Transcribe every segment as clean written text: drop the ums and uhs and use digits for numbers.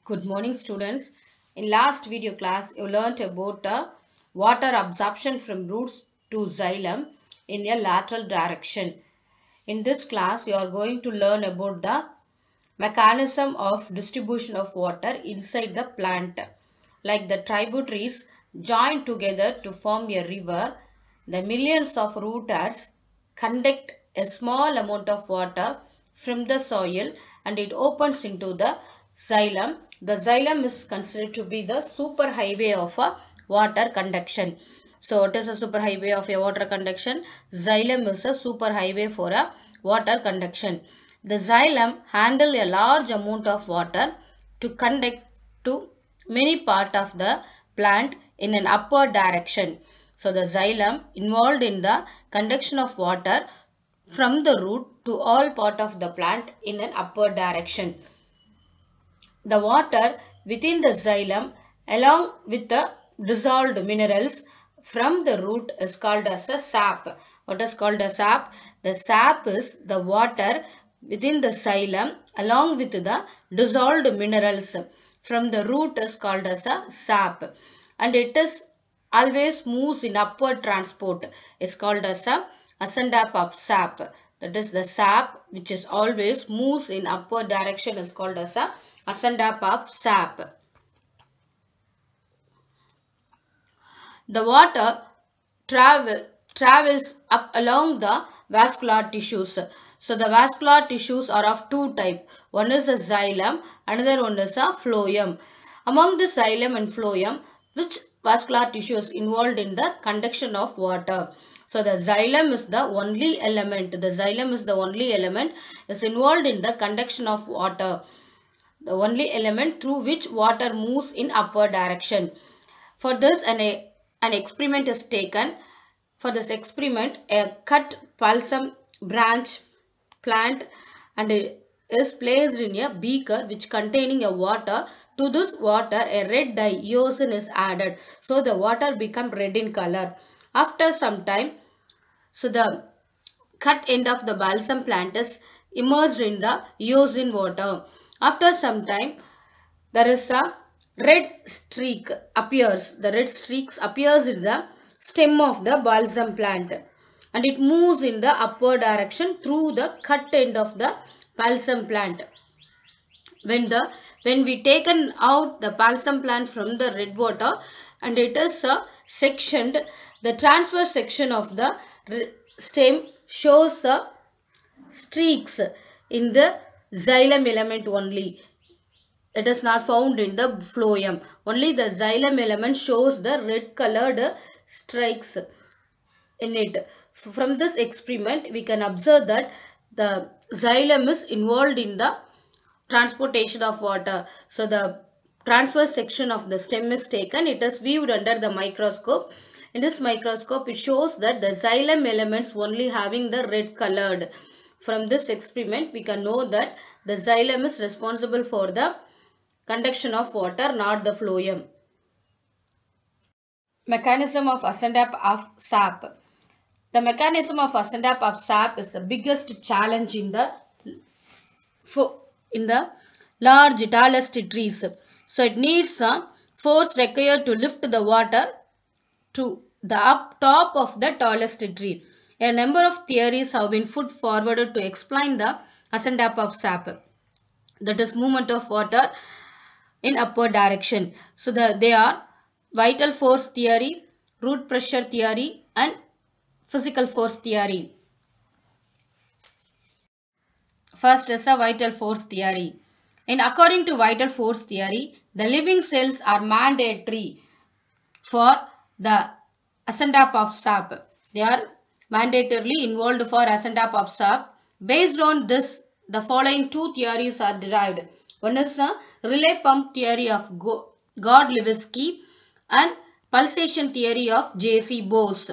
Good morning, students. In last video class, you learnt about water absorption from roots to xylem in a lateral direction. In this class, you are going to learn about the mechanism of distribution of water inside the plant. Like the tributaries join together to form a river, the millions of root hairs conduct a small amount of water from the soil and it opens into the xylem. The xylem is considered to be the superhighway of a water conduction. So what is a superhighway of a water conduction? Xylem is a superhighway for a water conduction. The xylem handle a large amount of water to conduct to many part of the plant in an upward direction. So the xylem involved in the conduction of water from the root to all part of the plant in an upward direction. The water within the xylem along with the dissolved minerals from the root is called as a sap. What is called as sap? The sap is the water within the xylem along with the dissolved minerals from the root is called as a sap, and it is always moves in upward transport is called as a ascendap of sap. That is the sap which is always moves in upward direction is called as a ascendap of sap. The water travels up along the vascular tissues. So the vascular tissues are of two types. One is a xylem, another one is a phloem. Among the xylem and phloem, which vascular tissue is involved in the conduction of water? So the xylem is the only element. The xylem is the only element is involved in the conduction of water. The only element through which water moves in upward direction. For this, an experiment is taken. For this experiment, a cut balsam branch plant and it is placed in a beaker which containing a water. To this water, a red dye eosin is added. So the water become red in color. After some time, so the cut end of the balsam plant is immersed in the eosin water. After some time, there is a red streak appears. The red streaks appears in the stem of the balsam plant and it moves in the upward direction through the cut end of the balsam plant. When we taken out the balsam plant from the red water and it is sectioned, the transverse section of the stem shows the streaks in the xylem element only. It is not found in the phloem. Only the xylem element shows the red colored strikes in it. From this experiment, we can observe that the xylem is involved in the transportation of water. So the transverse section of the stem is taken. It is viewed under the microscope. In this microscope, it shows that the xylem elements only having the red colored. From this experiment, we can know that the xylem is responsible for the conduction of water, not the phloem. Mechanism of ascendap of sap. The mechanism of ascendap of sap is the biggest challenge in the large tallest trees. So it needs a force required to lift the water to the up top of the tallest tree. A number of theories have been put forward to explain the ascendap of sap. That is movement of water in upward direction. So they are vital force theory, root pressure theory and physical force theory. First is a vital force theory. According to vital force theory, the living cells are mandatory for the ascendap of sap. They are mandatorily involved for ascendap of sap. Based on this, the following two theories are derived. One is a relay pump theory of Godlewski and pulsation theory of J.C. Bose.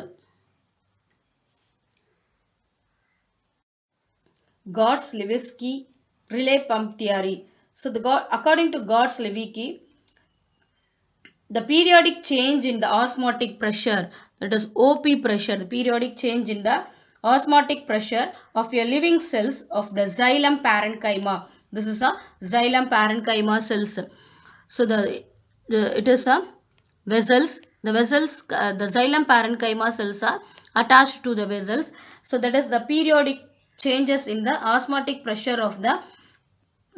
Godlewski relay pump theory. So according to Godlewski, the periodic change in the osmotic pressure, that is OP pressure, the periodic change in the osmotic pressure of your living cells of the xylem parenchyma. This is a xylem parenchyma cells. So it is a vessels. The vessels, the xylem parenchyma cells are attached to the vessels. So that is the periodic changes in the osmotic pressure of the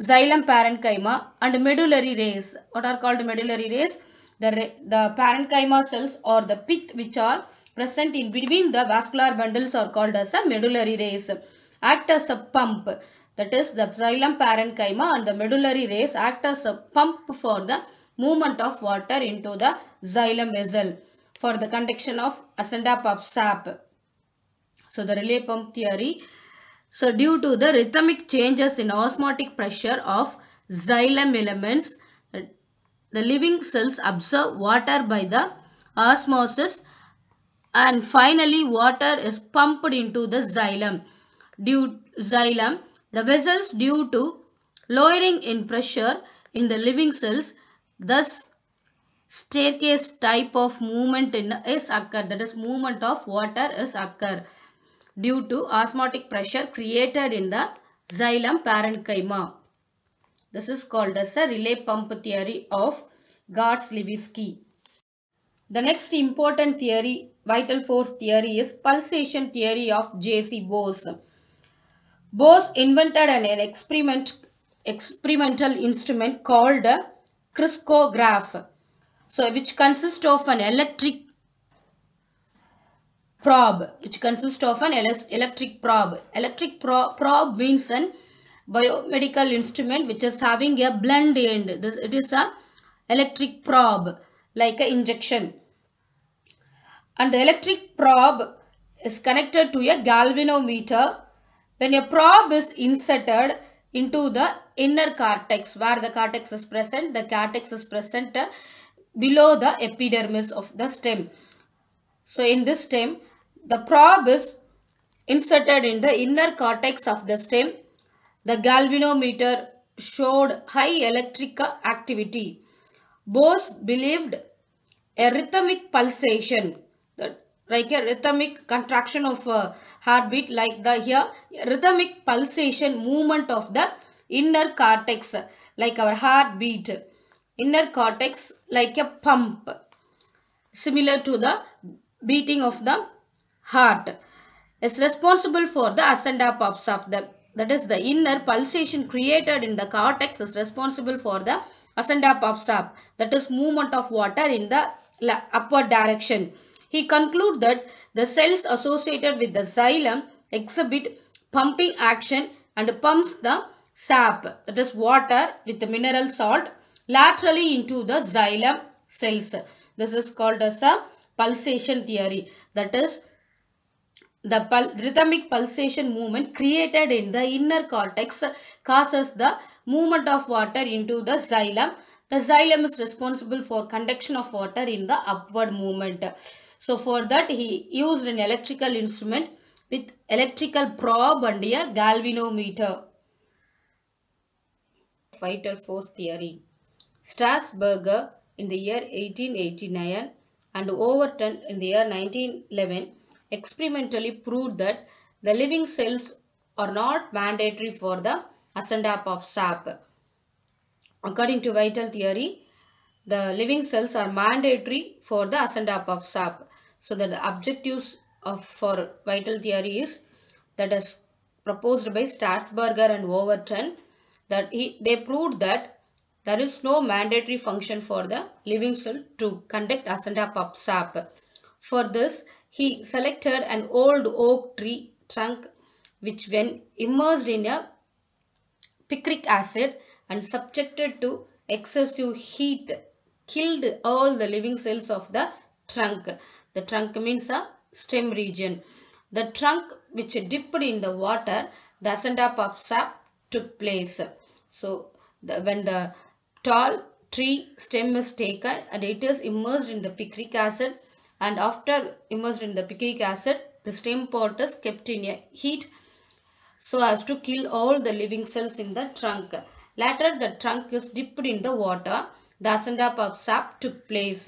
xylem parenchyma and medullary rays. What are called medullary rays? The parenchyma cells or the pith which are present in between the vascular bundles are called as a medullary rays. Act as a pump. That is, the xylem parenchyma and the medullary rays act as a pump for the movement of water into the xylem vessel for the conduction of ascent of sap. So the relay pump theory. So due to the rhythmic changes in osmotic pressure of xylem elements, the living cells absorb water by the osmosis, and finally water is pumped into the xylem. The vessels due to lowering in pressure in the living cells, thus staircase type of movement is occur. That is, movement of water is occur due to osmotic pressure created in the xylem parenchyma. This is called as a relay pump theory of Gortz-Lewicki. The next important theory, vital force theory, is pulsation theory of J.C. Bose. Bose invented an experimental instrument called a crystallograph, so which consists of an electric probe. Electric probe means an biomedical instrument which is having a blunt end. It is a electric probe, like an injection. And the electric probe is connected to a galvanometer. When a probe is inserted into the inner cortex, where the cortex is present, below the epidermis of the stem. So in this stem, the probe is inserted in the inner cortex of the stem. The galvanometer showed high electrical activity. Bose believed a rhythmic pulsation, like a rhythmic contraction of heartbeat, like the here rhythmic pulsation movement of the inner cortex, like our heartbeat. Inner cortex like a pump, similar to the beating of the heart, is responsible for the ascent and puffs of the, that is, the inner pulsation created in the cortex is responsible for the ascent and puffs up, that is, movement of water in the upward direction. He concluded that the cells associated with the xylem exhibit pumping action and pumps the sap, that is water with the mineral salt, laterally into the xylem cells. This is called as a pulsation theory. That is, the rhythmic pulsation movement created in the inner cortex causes the movement of water into the xylem. The xylem is responsible for conduction of water in the upward movement. So for that he used an electrical instrument with electrical probe and a galvanometer. Vital force theory. Strasburger in the year 1889 and Overton in the year 1911 experimentally proved that the living cells are not mandatory for the ascent of sap. According to vital theory, the living cells are mandatory for the ascent of sap. So that the objectives for vital theory is that is proposed by Strasburger and Overton, that they proved that there is no mandatory function for the living cell to conduct ascent of sap. For this, he selected an old oak tree trunk which, when immersed in a picric acid and subjected to excessive heat, killed all the living cells of the trunk. The trunk means a stem region. The trunk which dipped in the water, the ascent of sap took place. So when the tall tree stem is taken and it is immersed in the picric acid, and after immersed in the picric acid, the stem part is kept in a heat so as to kill all the living cells in the trunk. Later, the trunk is dipped in the water. The ascent of sap took place.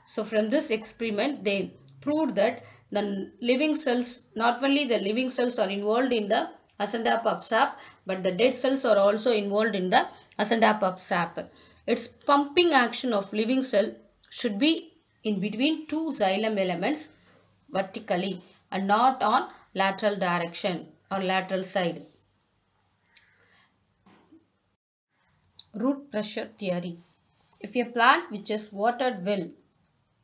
So from this experiment, they proved that the living cells, not only the living cells are involved in the ascent of sap, but the dead cells are also involved in the ascent of sap. Its pumping action of living cell should be in between two xylem elements vertically and not on lateral direction or lateral side. Root pressure theory. If a plant which is watered well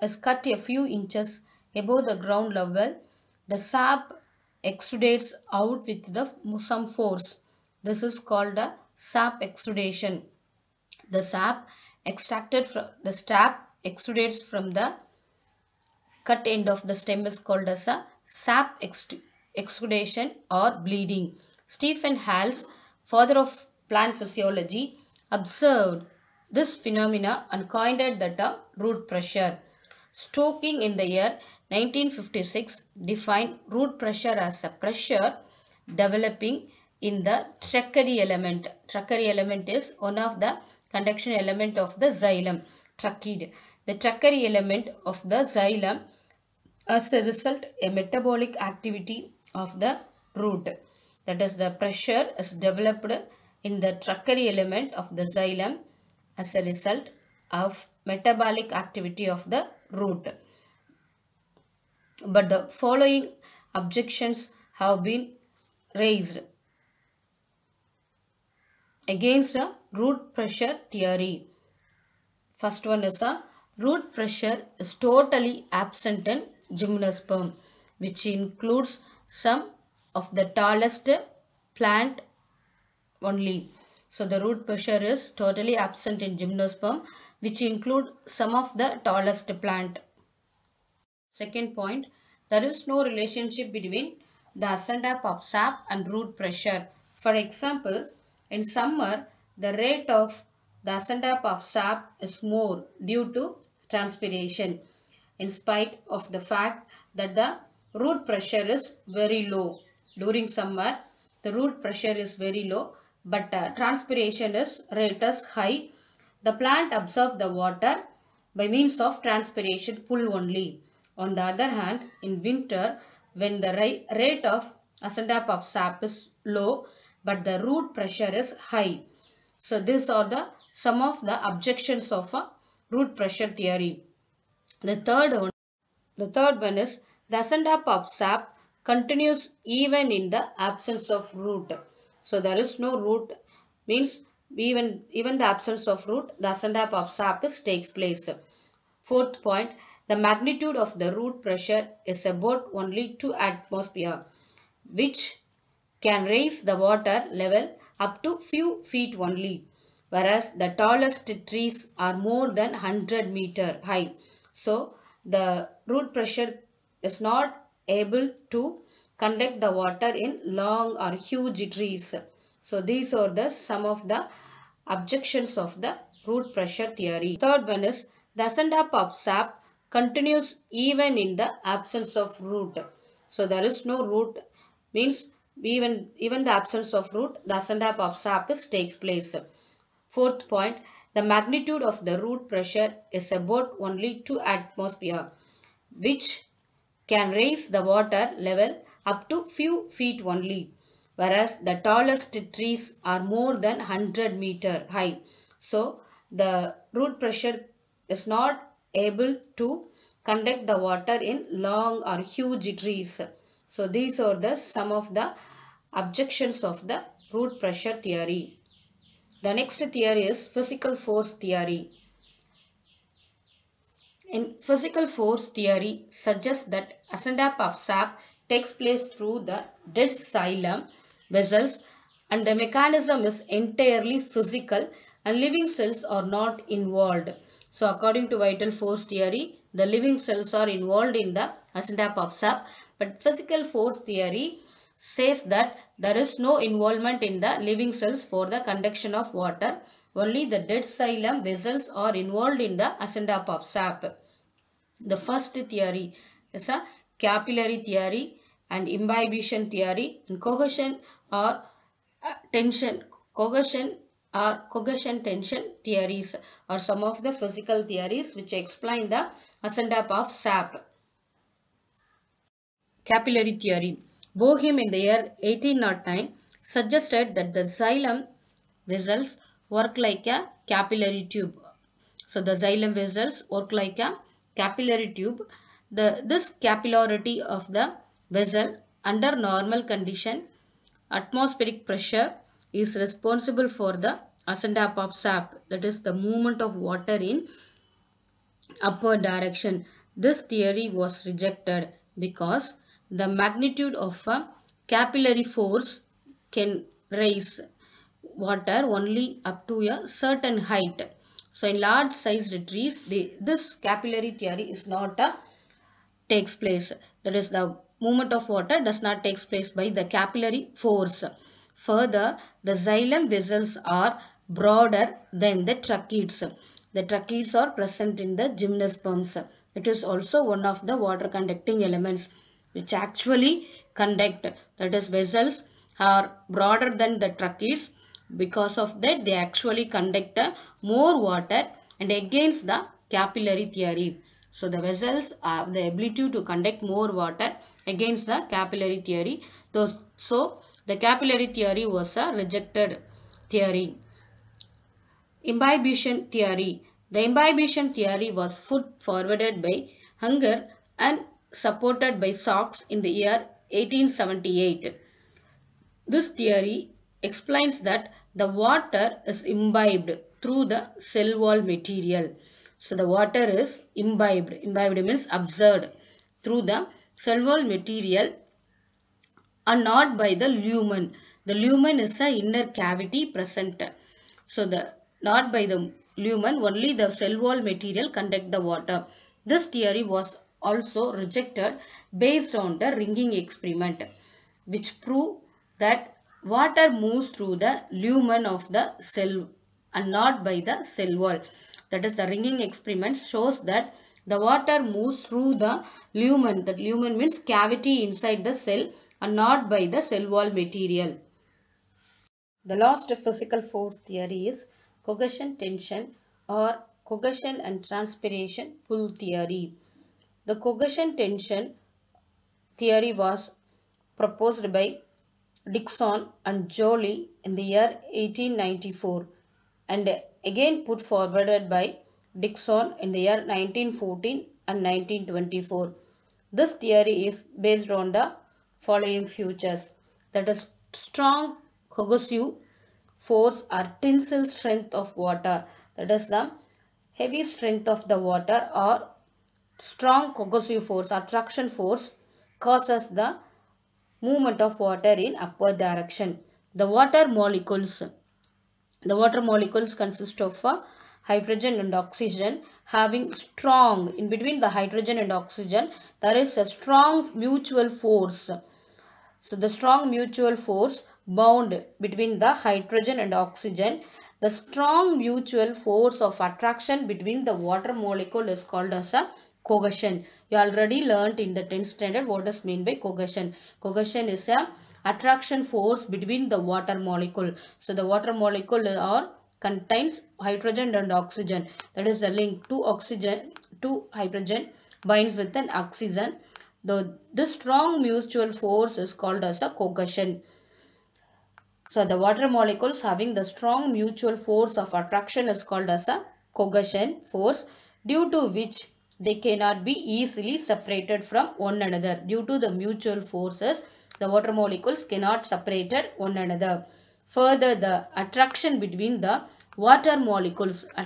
is cut a few inches above the ground level, the sap exudates out with some force. This is called a sap exudation. The sap exudates from the cut end of the stem is called as a exudation or bleeding. Stephen Hales, father of plant physiology, observed this phenomena and coined the term root pressure. Stokes in the year 1956 defined root pressure as a pressure developing in the trachary element. Trachary element is one of the conduction element of the xylem, trachid. The trachary element of the xylem as a result a metabolic activity of the root. That is, the pressure is developed in the trachary element of the xylem as a result of metabolic activity of the root. But the following objections have been raised against a root pressure theory. First one is a root pressure is totally absent in gymnosperm, which includes some of the tallest plant only. So the root pressure is totally absent in gymnosperm, which include some of the tallest plant. Second point, there is no relationship between the ascent of sap and root pressure. For example, in summer, the rate of the ascent of sap is more due to transpiration, in spite of the fact that the root pressure is very low. During summer, the root pressure is very low, but transpiration rate is high. The plant absorbs the water by means of transpiration pull only. On the other hand, in winter, when the rate of ascent of sap is low, but the root pressure is high. So these are some of the objections of a root pressure theory. The third one is the ascent of sap continues even in the absence of root. So there is no root, means even the absence of root, the ascent of sap takes place. Fourth point, the magnitude of the root pressure is about only 2 atmosphere, which can raise the water level up to few feet only, whereas the tallest trees are more than 100 meter high. So the root pressure is not able to conduct the water in long or huge trees. So these are some of the objections of the root pressure theory. Third one is the ascent of sap continues even in the absence of root. So there is no root, means even the absence of root, the ascent of sap takes place. Fourth point, the magnitude of the root pressure is about only 2 atmosphere, which can raise the water level up to few feet only, whereas the tallest trees are more than 100 meter high. So the root pressure is not able to conduct the water in long or huge trees. So these are some of the objections of the root pressure theory. The next theory is physical force theory. In physical force theory suggests that ascent of sap takes place through the dead xylem vessels and the mechanism is entirely physical and living cells are not involved. So according to vital force theory, the living cells are involved in the ascent of sap, but physical force theory says that there is no involvement in the living cells for the conduction of water. Only the dead xylem vessels are involved in the ascent of sap. The first theory is a capillary theory and imbibition theory and cohesion or tension tension theories are some of the physical theories which explain the ascent of sap. Capillary theory. Boehm in the year 1809 suggested that the xylem vessels work like a capillary tube. So the xylem vessels work like a capillary tube. This capillarity of the vessel under normal condition, atmospheric pressure is responsible for the ascent up of sap, that is the movement of water in upward direction. This theory was rejected because the magnitude of a capillary force can raise water only up to a certain height. So in large sized trees, this capillary theory is not takes place. That is, the movement of water does not takes place by the capillary force. Further, the xylem vessels are broader than the tracheids. The tracheids are present in the gymnosperms. It is also one of the water conducting elements which actually conduct. That is, vessels are broader than the tracheids. Because of that, they actually conduct more water, and against the capillary theory. So the vessels have the ability to conduct more water against the capillary theory. So the capillary theory was a rejected theory. Imbibition theory. The imbibition theory was put forwarded by Unger and supported by Sachs in the year 1878. This theory explains that the water is imbibed through the cell wall material. So the water is imbibed. Imbibed means absorbed through the cell wall material and not by the lumen. The lumen is an inner cavity present. So the not by the lumen, only the cell wall material conduct the water. This theory was also rejected based on the ringing experiment, which proved that water moves through the lumen of the cell and not by the cell wall. That is, the ringing experiment shows that the water moves through the lumen. That lumen means cavity inside the cell and not by the cell wall material. The last physical force theory is cohesion tension or cohesion and transpiration pull theory. The cohesion tension theory was proposed by Dickson and Joly in the year 1894 and again put forwarded by Dickson in the year 1914 and 1924. This theory is based on the following features, that is, strong cohesive force or tensile strength of water, that is the heavy strength of the water, or strong cohesive force or traction force causes the movement of water in upward direction. The water molecules consist of hydrogen and oxygen having strong, in between the hydrogen and oxygen there is a strong mutual force. So the strong mutual force bound between the hydrogen and oxygen, the strong mutual force of attraction between the water molecule is called as a cohesion. You already learnt in the 10th standard what is meant by cohesion. Cohesion is a attraction force between the water molecule. So the water molecule contains hydrogen and oxygen. That is the link. Two hydrogen binds with an oxygen. This strong mutual force is called as a cohesion. So the water molecules having the strong mutual force of attraction is called as a cohesion force, due to which they cannot be easily separated from one another. Due to the mutual forces, the water molecules cannot separate one another. Further, the attraction between the water molecules and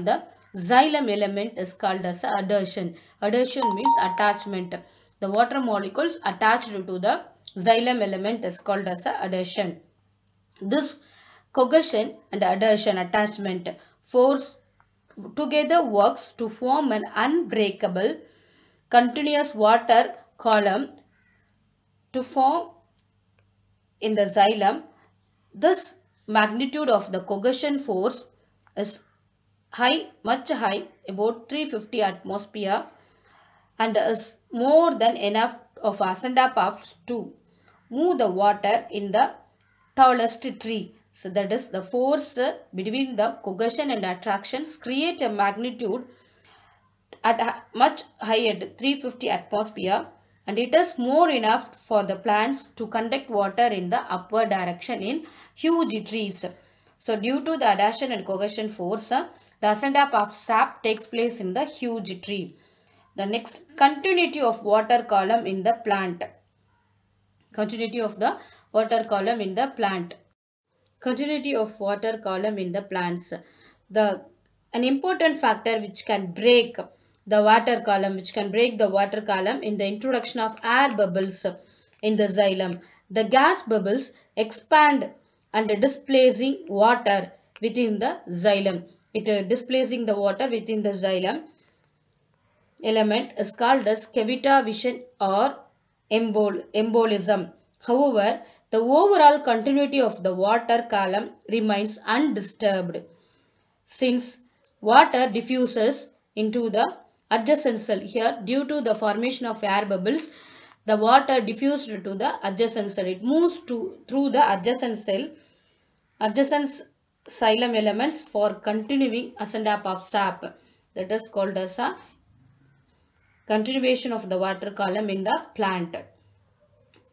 the xylem element is called as adhesion. Adhesion means attachment. The water molecules attached to the xylem element is called as adhesion. This cohesion and adhesion attachment force together works to form an unbreakable continuous water column to form in the xylem. This magnitude of the cohesion force is much high, about 350 atmosphere, and is more than enough of ascent puffs to move the water in the tallest tree. So that is, the force between the cohesion and attractions create a magnitude at much high at 350 atmosphere, and it is more enough for the plants to conduct water in the upward direction in huge trees. So due to the adhesion and cohesion force, the ascent up of sap takes place in the huge tree. The next, continuity of water column in the plant. Continuity of the water column in the plant. Continuity of water column in the plants. An important factor which can break the water column, in the introduction of air bubbles in the xylem. The gas bubbles expand and displacing water within the xylem. Displacing the water within the xylem element is called as cavitation or embolism. However, the overall continuity of the water column remains undisturbed since water diffuses into the adjacent cell. Here, due to the formation of air bubbles, the water diffused to the adjacent cell. It moves through the adjacent xylem elements for continuing ascent up of sap. That is called as a continuation of the water column in the plant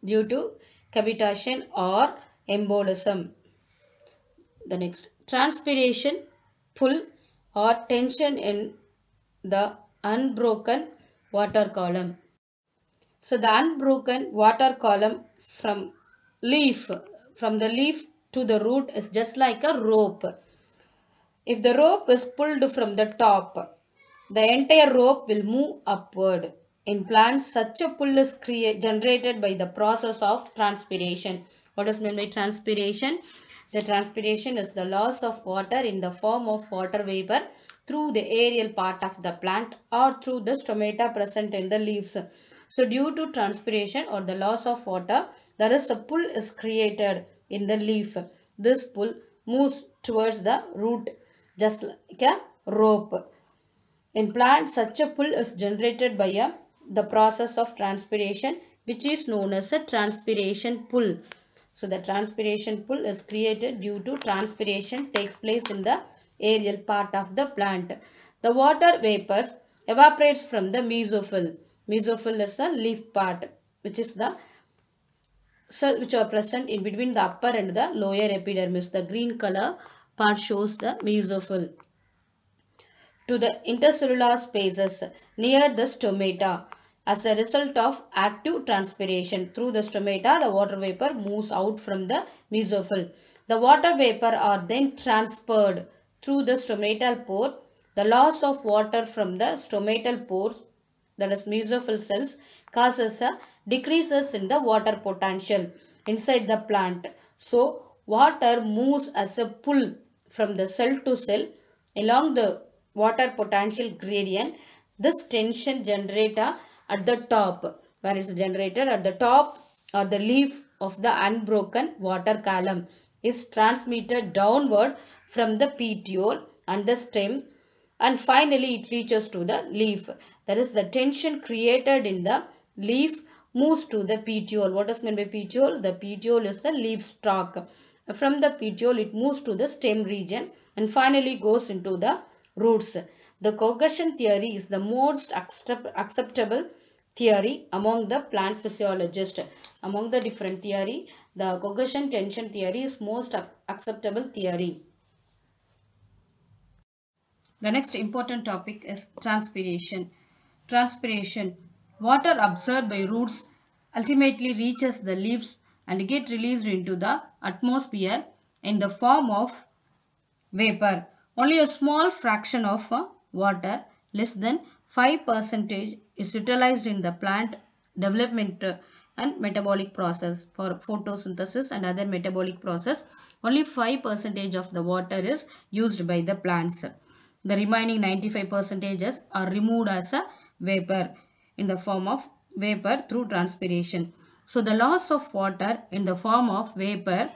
due to cavitation or embolism. The next, transpiration, pull or tension in the unbroken water column. So the unbroken water column from the leaf to the root is just like a rope. If the rope is pulled from the top, the entire rope will move upward. In plants, such a pull is generated by the process of transpiration. What is meant by transpiration? The transpiration is the loss of water in the form of water vapor through the aerial part of the plant or through the stomata present in the leaves. So due to transpiration or the loss of water, there is a pull is created in the leaf. This pull moves towards the root just like a rope. In plants, such a pull is generated by the process of transpiration, which is known as a transpiration pull. So the transpiration pull is created due to transpiration takes place in the aerial part of the plant. The water vapors evaporates from the mesophyll. Mesophyll is the leaf part, which is the cell which are present in between the upper and the lower epidermis. The green color part shows the mesophyll to the intercellular spaces near the stomata. As a result of active transpiration through the stomata, the water vapor moves out from the mesophyll. The water vapor are then transferred through the stomatal pore. The loss of water from the stomatal pores, that is mesophyll cells, causes a decreases in the water potential inside the plant. So, water moves as a pull from the cell to cell along the water potential gradient. This tension generator at the top, where is generated at the top or the leaf of the unbroken water column, is transmitted downward from the petiole and the stem, and finally it reaches to the leaf. That is, the tension created in the leaf moves to the petiole. What is meant by petiole? The petiole is the leaf stalk. From the petiole it moves to the stem region and finally goes into the roots. The cohesion theory is the most acceptable theory among the plant physiologists. Among the different theory, the cohesion tension theory is most acceptable theory. The next important topic is transpiration. Transpiration. Water absorbed by roots ultimately reaches the leaves and get released into the atmosphere in the form of vapor. Only a small fraction of water, less than 5%, is utilized in the plant development and metabolic process for photosynthesis and other metabolic process. Only 5% of the water is used by the plants. The remaining 95% are removed as a vapor in the form of vapor through transpiration. So the loss of water in the form of vapor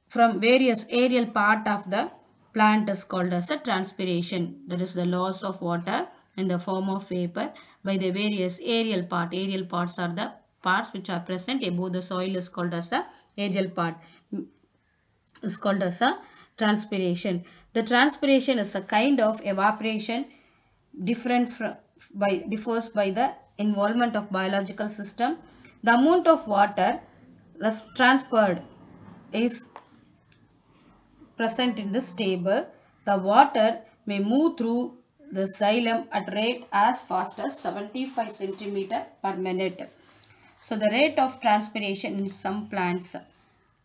from various aerial part of the plant is called as a transpiration. That is the loss of water in the form of vapor by the various aerial part. Aerial parts are the parts which are present above the soil is called as a aerial part. Is called as a transpiration. The transpiration is a kind of evaporation different differs by the involvement of biological system. The amount of water transferred is present in this table. The water may move through the xylem at rate as fast as 75 centimeter per minute. So the rate of transpiration in some plants.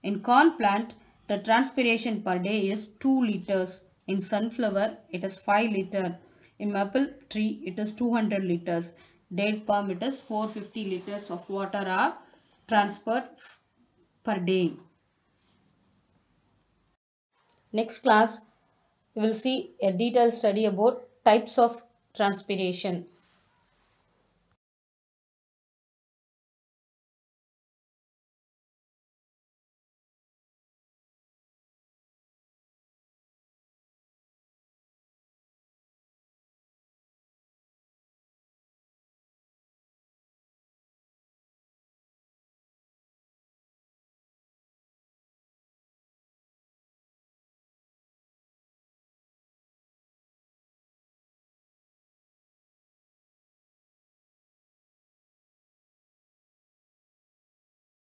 In corn plant, the transpiration per day is 2 liters. In sunflower, it is 5 liters. In maple tree, it is 200 liters. Date palm, it is 450 liters of water are transferred per day. Next class, we will see a detailed study about types of transpiration.